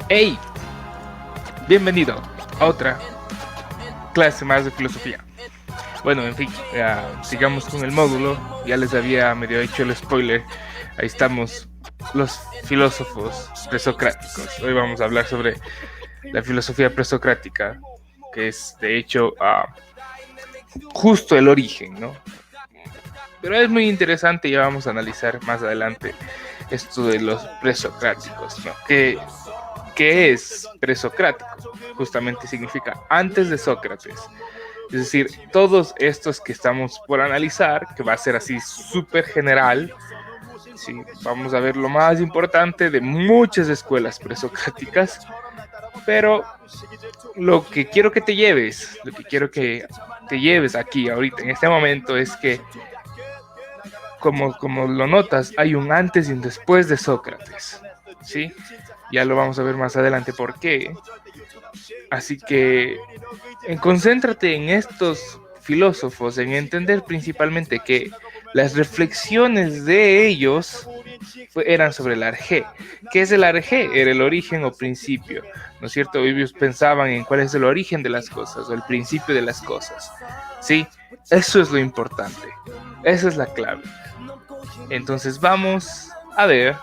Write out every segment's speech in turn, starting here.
Hey, bienvenido a otra clase más de filosofía. Bueno, en fin, sigamos con el módulo. Ya les había medio hecho el spoiler. Ahí estamos, los filósofos presocráticos. Hoy vamos a hablar sobre la filosofía presocrática, que es de hecho justo el origen, ¿no? Pero es muy interesante y ya vamos a analizar más adelante esto de los presocráticos, ¿no? ¿Qué es presocrático? Justamente significa antes de Sócrates. Es decir, todos estos que estamos por analizar, que va a ser así súper general, ¿sí? Vamos a ver lo más importante de muchas escuelas presocráticas, pero lo que quiero que te lleves, lo que quiero que te lleves aquí ahorita, en este momento, es que como lo notas, hay un antes y un después de Sócrates, ¿sí? Ya lo vamos a ver más adelante por qué. Así que concéntrate en estos filósofos, en entender principalmente que las reflexiones de ellos eran sobre el arjé. ¿Qué es el arjé? Era el origen o principio, ¿no es cierto? Ellos pensaban en cuál es el origen de las cosas o el principio de las cosas, ¿sí? Eso es lo importante, esa es la clave. Entonces vamos a ver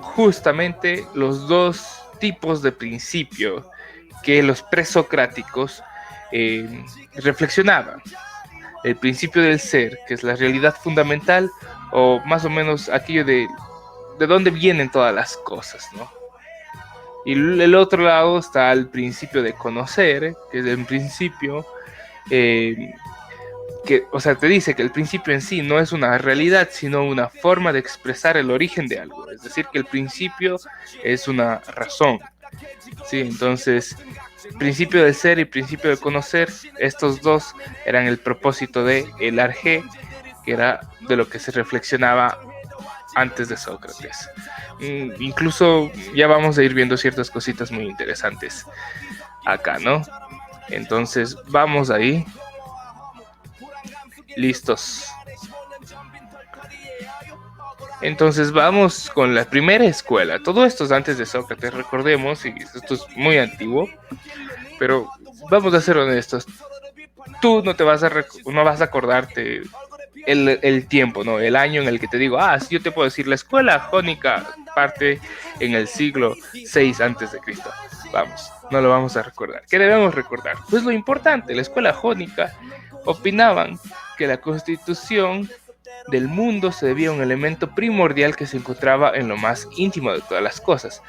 justamente los dos tipos de principio que los presocráticos reflexionaban. El principio del ser, que es la realidad fundamental, o más o menos aquello de dónde vienen todas las cosas, ¿no? Y el otro lado está el principio de conocer, que es el principio o sea, te dice que el principio en sí no es una realidad, sino una forma de expresar el origen de algo. Es decir, que el principio es una razón. Sí, entonces, principio de ser y principio de conocer, estos dos eran el propósito de el arjé, que era de lo que se reflexionaba antes de Sócrates. Incluso ya vamos a ir viendo ciertas cositas muy interesantes acá, ¿no? Entonces, vamos ahí. Listos. Entonces vamos con la primera escuela. Todo esto es antes de Sócrates, recordemos, y esto es muy antiguo, pero vamos a ser honestos. Tú no vas a acordarte el tiempo, ¿no? El año en el que te digo, sí, yo te puedo decir, la escuela jónica parte en el siglo 6 antes de Cristo. Vamos, no lo vamos a recordar. ¿Qué debemos recordar? Pues lo importante, la escuela jónica opinaban que la constitución del mundo se debía a un elemento primordial que se encontraba en lo más íntimo de todas las cosas.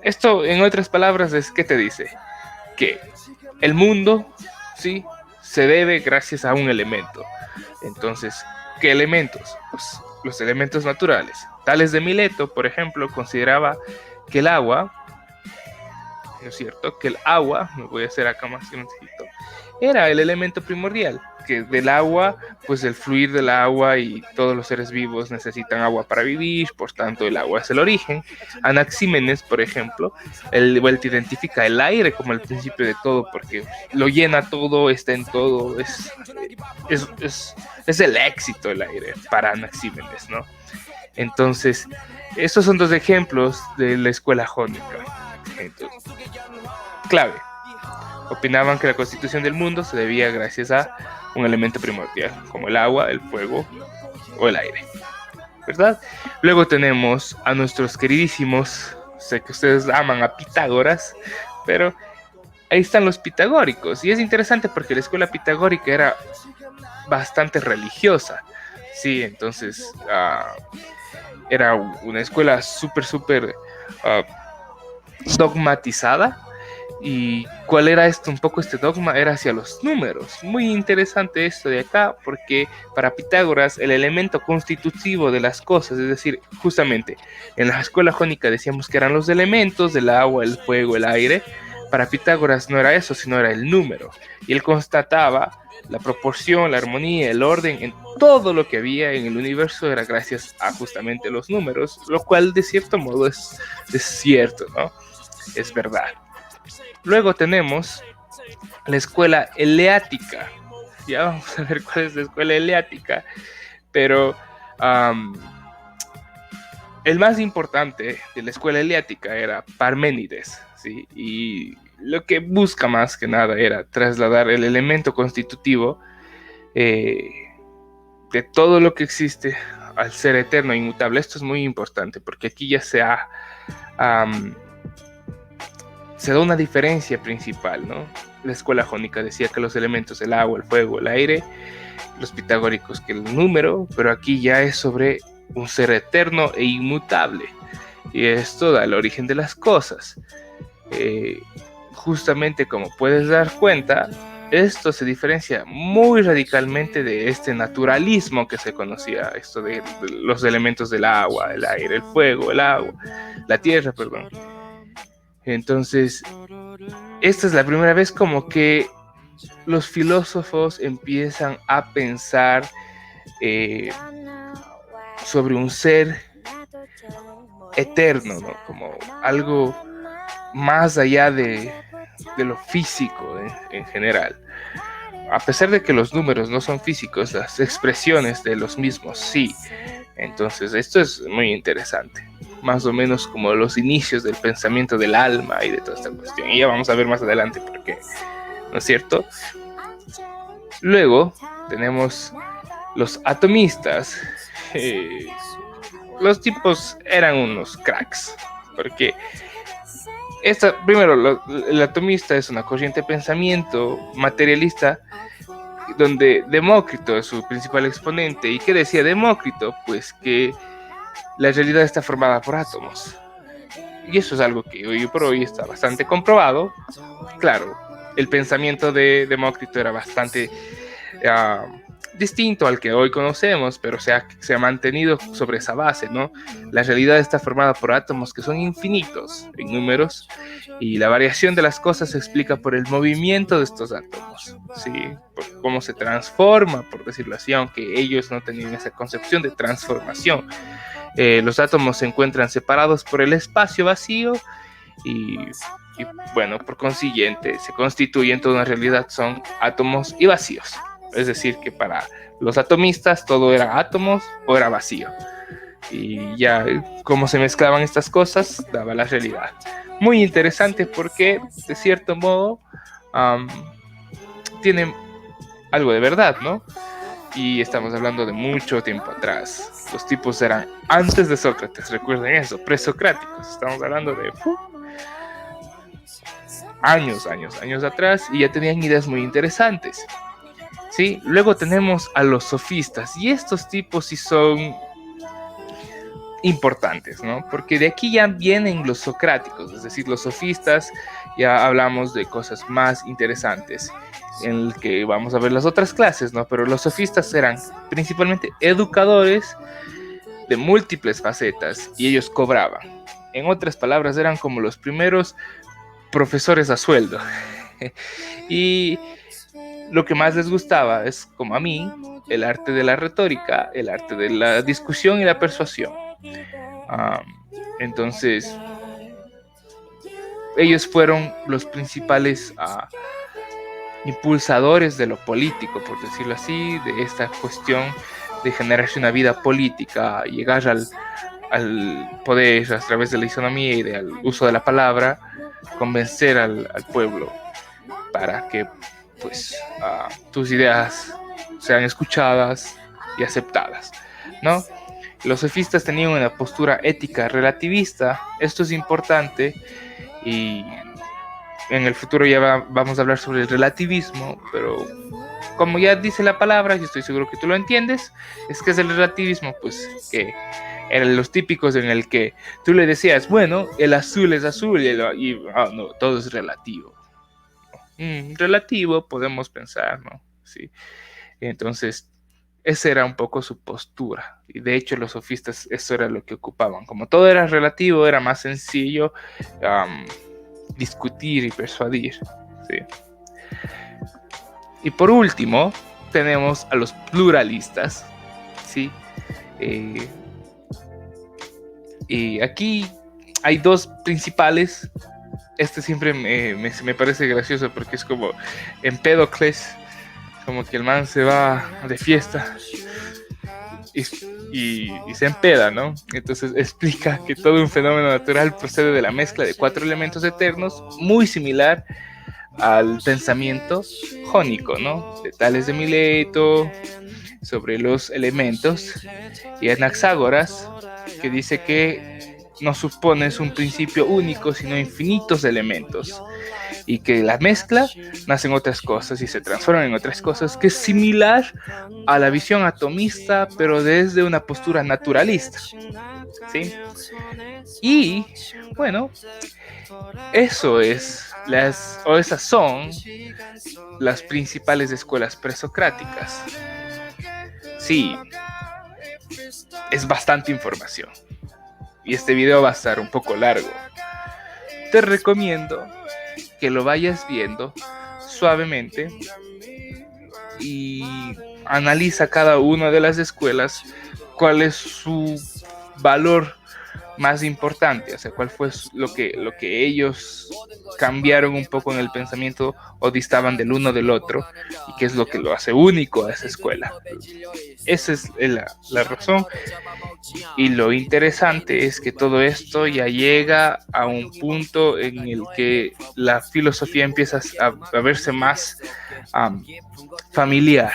Esto, en otras palabras, es que te dice que el mundo, sí, se debe gracias a un elemento. Entonces, ¿qué elementos? Pues los elementos naturales. Tales de Mileto, por ejemplo, consideraba que el agua, ¿no es cierto? Que el agua, me voy a hacer acá más un poquito, era el elemento primordial, que del agua, pues el fluir del agua y todos los seres vivos necesitan agua para vivir, por tanto el agua es el origen. Anaxímenes, por ejemplo, él te identifica el aire como el principio de todo, porque lo llena todo, está en todo, es el éxito el aire para Anaxímenes, ¿no? Entonces, estos son dos ejemplos de la escuela jónica. Entonces, clave. Opinaban que la constitución del mundo se debía gracias a un elemento primordial, como el agua, el fuego o el aire, ¿verdad? Luego tenemos a nuestros queridísimos, sé que ustedes aman a Pitágoras, pero ahí están los pitagóricos, y es interesante porque la escuela pitagórica era bastante religiosa, sí, entonces era una escuela súper dogmatizada. ¿Y cuál era un poco este dogma? Era hacia los números. Muy interesante esto de acá, porque para Pitágoras el elemento constitutivo de las cosas, es decir, justamente en la escuela jónica decíamos que eran los elementos del agua, el fuego, el aire. Para Pitágoras no era eso, sino era el número. Y él constataba la proporción, la armonía, el orden en todo lo que había en el universo era gracias a justamente los números, lo cual de cierto modo es cierto, ¿no? Es verdad. Luego tenemos la escuela eleática. Ya vamos a ver cuál es la escuela eleática. Pero el más importante de la escuela eleática era Parménides, ¿sí? Y lo que busca más que nada era trasladar el elemento constitutivo de todo lo que existe al ser eterno e inmutable. Esto es muy importante porque aquí ya se da una diferencia principal, ¿no? La escuela jónica decía que los elementos, el agua, el fuego, el aire, los pitagóricos que el número, pero aquí ya es sobre un ser eterno e inmutable. Y esto da el origen de las cosas. Justamente como puedes dar cuenta, esto se diferencia muy radicalmente de este naturalismo que se conocía, esto de los elementos del agua, el aire, el fuego, el agua, la tierra, perdón. Entonces, esta es la primera vez como que los filósofos empiezan a pensar sobre un ser eterno, ¿no? Como algo más allá de lo físico en general. A pesar de que los números no son físicos, las expresiones de los mismos sí. Entonces esto es muy interesante, más o menos como los inicios del pensamiento del alma y de toda esta cuestión. Y ya vamos a ver más adelante por qué, ¿no es cierto? Luego tenemos los atomistas. Los tipos eran unos cracks, porque primero, el atomista es una corriente de pensamiento materialista donde Demócrito es su principal exponente. ¿Y qué decía Demócrito? Pues que la realidad está formada por átomos. Y eso es algo que hoy por hoy está bastante comprobado. Claro, el pensamiento de Demócrito era bastante distinto al que hoy conocemos, pero se ha mantenido sobre esa base, ¿no? La realidad está formada por átomos que son infinitos en números y la variación de las cosas se explica por el movimiento de estos átomos, ¿sí? Por cómo se transforma, por decirlo así, aunque ellos no tenían esa concepción de transformación. Los átomos se encuentran separados por el espacio vacío y bueno, por consiguiente, se constituyen toda una realidad, son átomos y vacíos. Es decir, que para los atomistas todo era átomos o era vacío. Y ya cómo se mezclaban estas cosas daba la realidad. Muy interesante porque, de cierto modo, tiene algo de verdad, ¿no? Y estamos hablando de mucho tiempo atrás. Los tipos eran antes de Sócrates, recuerden eso, presocráticos. Estamos hablando de años atrás y ya tenían ideas muy interesantes. ¿Sí? Luego tenemos a los sofistas y estos tipos sí son importantes, ¿no? Porque de aquí ya vienen los socráticos, es decir, los sofistas ya hablamos de cosas más interesantes en el que vamos a ver las otras clases, ¿no? Pero los sofistas eran principalmente educadores de múltiples facetas y ellos cobraban. En otras palabras, eran como los primeros profesores a sueldo. Y lo que más les gustaba es, como a mí, el arte de la retórica, el arte de la discusión y la persuasión. Entonces, ellos fueron los principales impulsadores de lo político, por decirlo así, de esta cuestión de generarse una vida política, llegar al poder a través de la isonomía y del uso de la palabra, convencer al pueblo para que pues tus ideas sean escuchadas y aceptadas, ¿no? Los sofistas tenían una postura ética relativista. Esto es importante y en el futuro ya vamos a hablar sobre el relativismo, pero como ya dice la palabra, y estoy seguro que tú lo entiendes, es que es el relativismo, pues que eran los típicos en el que tú le decías, bueno, el azul es azul y no, todo es relativo. Relativo, podemos pensar, ¿no? Sí. Entonces, esa era un poco su postura. Y de hecho, los sofistas, eso era lo que ocupaban. Como todo era relativo, era más sencillo discutir y persuadir. ¿Sí? Y por último, tenemos a los pluralistas. ¿Sí? Y aquí hay dos principales. Este siempre me parece gracioso porque es como Empédocles, como que el man se va de fiesta y se empeda, ¿no? Entonces explica que todo un fenómeno natural procede de la mezcla de 4 elementos eternos, muy similar al pensamiento jónico, ¿no? De Tales de Mileto, sobre los elementos, y Anaxágoras, que dice que no supones un principio único, sino infinitos elementos, y que la mezcla nacen otras cosas y se transforman en otras cosas, que es similar a la visión atomista, pero desde una postura naturalista, ¿sí? Y bueno, esas son las principales escuelas presocráticas. Sí, es bastante información y este video va a estar un poco largo. Te recomiendo que lo vayas viendo suavemente y analiza cada una de las escuelas, cuál es su valor más importante, o sea, cuál fue lo que ellos cambiaron un poco en el pensamiento o distaban del uno del otro, y qué es lo que lo hace único a esa escuela. Esa es la razón. Y lo interesante es que todo esto ya llega a un punto en el que la filosofía empieza a verse más familiar,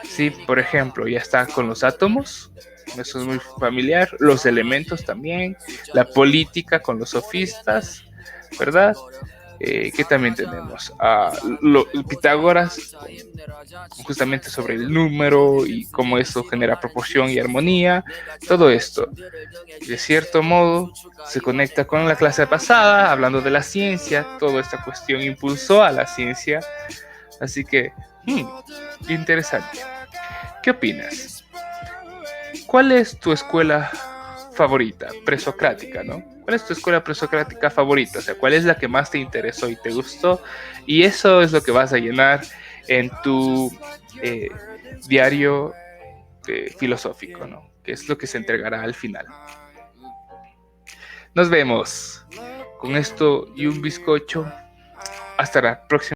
¿sí? Por ejemplo, ya está con los átomos, eso es muy familiar, los elementos también, la política con los sofistas, ¿verdad? ¿Qué también tenemos? Pitágoras, justamente sobre el número y cómo eso genera proporción y armonía. Todo esto, de cierto modo, se conecta con la clase pasada, hablando de la ciencia. Toda esta cuestión impulsó a la ciencia. Así que, interesante. ¿Qué opinas? ¿Cuál es tu escuela favorita, presocrática, ¿no? ¿Cuál es tu escuela presocrática favorita? O sea, ¿cuál es la que más te interesó y te gustó? Y eso es lo que vas a llenar en tu diario filosófico, ¿no? Que es lo que se entregará al final. Nos vemos con esto y un bizcocho. Hasta la próxima.